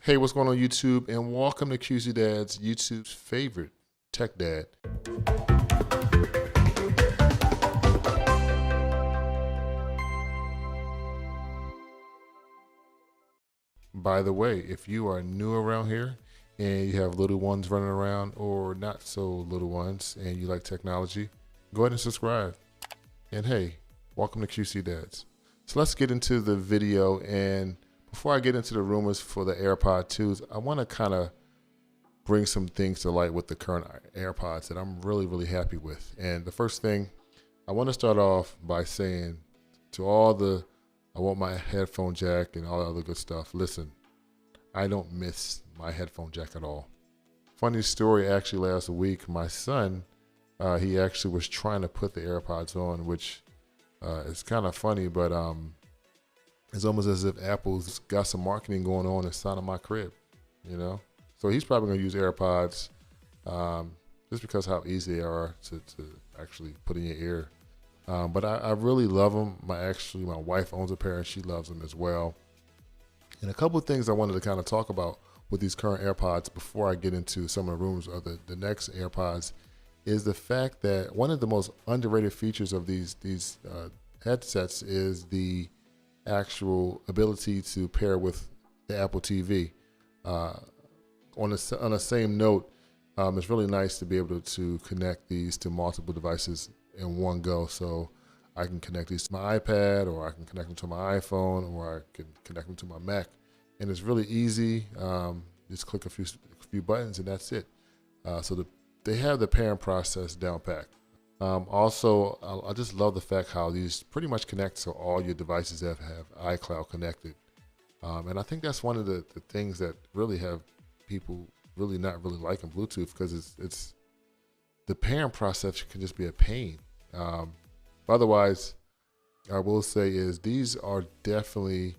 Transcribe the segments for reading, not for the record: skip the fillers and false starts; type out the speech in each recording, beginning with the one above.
Hey, what's going on YouTube? And welcome to QC Dad's YouTube's favorite tech dad. By the way, if you are new around here and you have little ones running around or not so little ones and you like technology, go ahead and subscribe. And hey, welcome to QC Dads. So let's get into the video, and before I get into the rumors for the AirPod 2s, I want to kind of bring some things to light with the current AirPods that I'm really happy with. And the first thing, I want to start off by saying to all the, I want my headphone jack and all the other good stuff, listen, I don't miss my headphone jack at all. Funny story, actually last week, my son, he actually was trying to put the AirPods on, which is kind of funny, but it's almost as if Apple's got some marketing going on inside of my crib, you know? So he's probably gonna use AirPods just because how easy they are to actually put in your ear. But I really love them. My wife owns a pair and she loves them as well. And a couple of things I wanted to kind of talk about with these current AirPods before I get into some of the rumors of the next AirPods is the fact that one of the most underrated features of these headsets is the actual ability to pair with the Apple TV. On the same note, it's really nice to be able to connect these to multiple devices in one go. So I can connect these to my iPad, or I can connect them to my iPhone, or I can connect them to my Mac. And it's really easy. Just click a few buttons and that's it. So they have the pairing process down pat. Also, I just love the fact how these pretty much connect to all your devices that have iCloud connected. And I think that's one of the things that really have people really not really liking Bluetooth, because it's the pairing process can just be a pain. Otherwise, I will say is these are definitely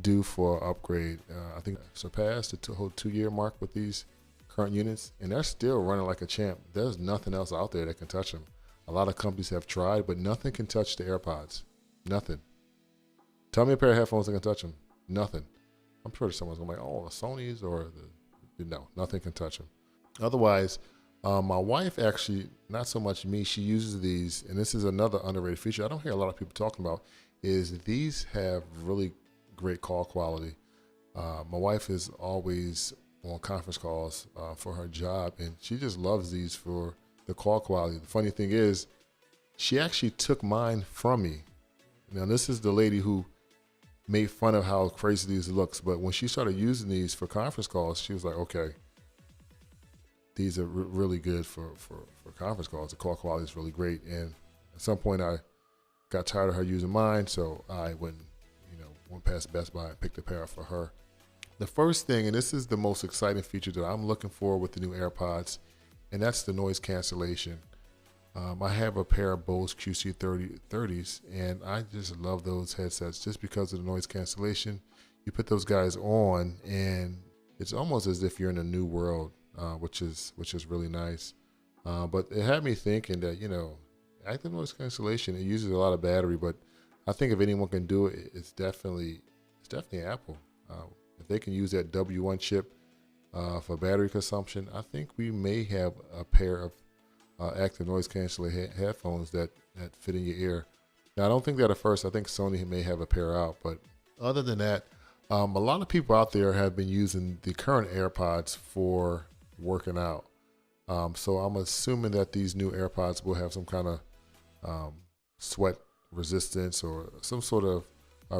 due for an upgrade. I think surpassed the whole 2-year mark with these current units, and they're still running like a champ. There's nothing else out there that can touch them. A lot of companies have tried, but nothing can touch the AirPods. Nothing. Tell me a pair of headphones that can touch them. Nothing. I'm sure someone's gonna be like, oh, the Sony's or no, nothing can touch them. Otherwise, my wife actually, not so much me, she uses these, and this is another underrated feature I don't hear a lot of people talking about, is these have really great call quality. My wife is always on conference calls for her job, and she just loves these for the call quality. The funny thing is, she actually took mine from me. Now, this is the lady who made fun of how crazy these looks, but when she started using these for conference calls, she was like, okay, these are really good for conference calls. The call quality is really great. And at some point I got tired of her using mine, so I went past Best Buy and picked a pair up for her. The first thing, and this is the most exciting feature that I'm looking for with the new AirPods, and that's the noise cancellation. I have a pair of Bose QC30s, and I just love those headsets just because of the noise cancellation. You put those guys on, and it's almost as if you're in a new world, which is really nice. But it had me thinking that active noise cancellation, it uses a lot of battery, but I think if anyone can do it, it's definitely Apple. If they can use that W1 chip for battery consumption, I think we may have a pair of active noise canceling headphones that fit in your ear. Now, I don't think that at first. I think Sony may have a pair out, but other than that, a lot of people out there have been using the current AirPods for working out. So I'm assuming that these new AirPods will have some kind of sweat resistance or some sort of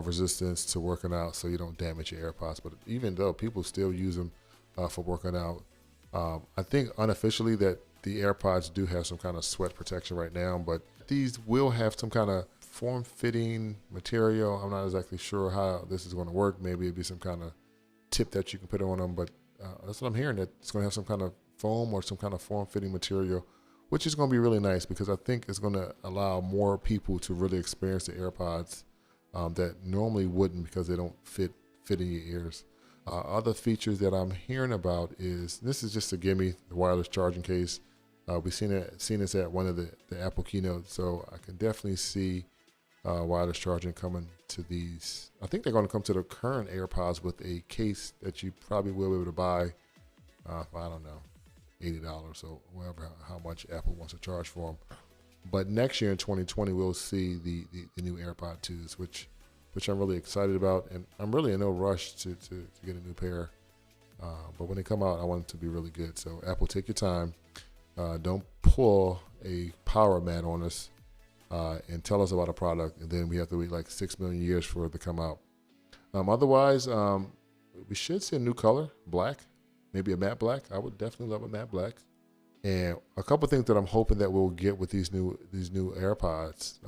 resistance to working out, so you don't damage your AirPods. But even though people still use them for working out, I think unofficially that the AirPods do have some kind of sweat protection right now, but these will have some kind of form-fitting material. I'm not exactly sure how this is going to work. Maybe it'd be some kind of tip that you can put on them, but that's what I'm hearing, that it's going to have some kind of foam or some kind of form-fitting material, which is going to be really nice because I think it's going to allow more people to really experience the AirPods that normally wouldn't, because they don't fit in your ears. Other features that I'm hearing about is, this is just a gimme, the wireless charging case. We've seen this at one of the Apple keynotes, so I can definitely see wireless charging coming to these. I think they're going to come to the current AirPods with a case that you probably will be able to buy for, I don't know, $80 or whatever, how much Apple wants to charge for them. But next year in 2020, we'll see the new AirPod 2s, which I'm really excited about, and I'm really in no rush to get a new pair. But when they come out, I want them to be really good. So Apple, take your time. Don't pull a power mat on us and tell us about a product, and then we have to wait like 6 million years for it to come out. Otherwise, we should see a new color, black, maybe a matte black. I would definitely love a matte black. And a couple things that I'm hoping that we'll get with these new AirPods,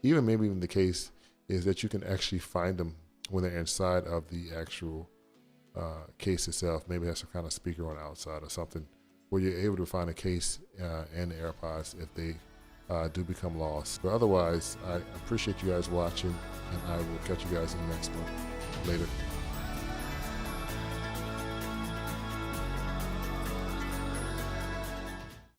maybe even the case, is that you can actually find them when they're inside of the actual case itself. Maybe have some kind of speaker on the outside or something, where you're able to find a case and the AirPods if they do become lost. But otherwise, I appreciate you guys watching, and I will catch you guys in the next one. Later.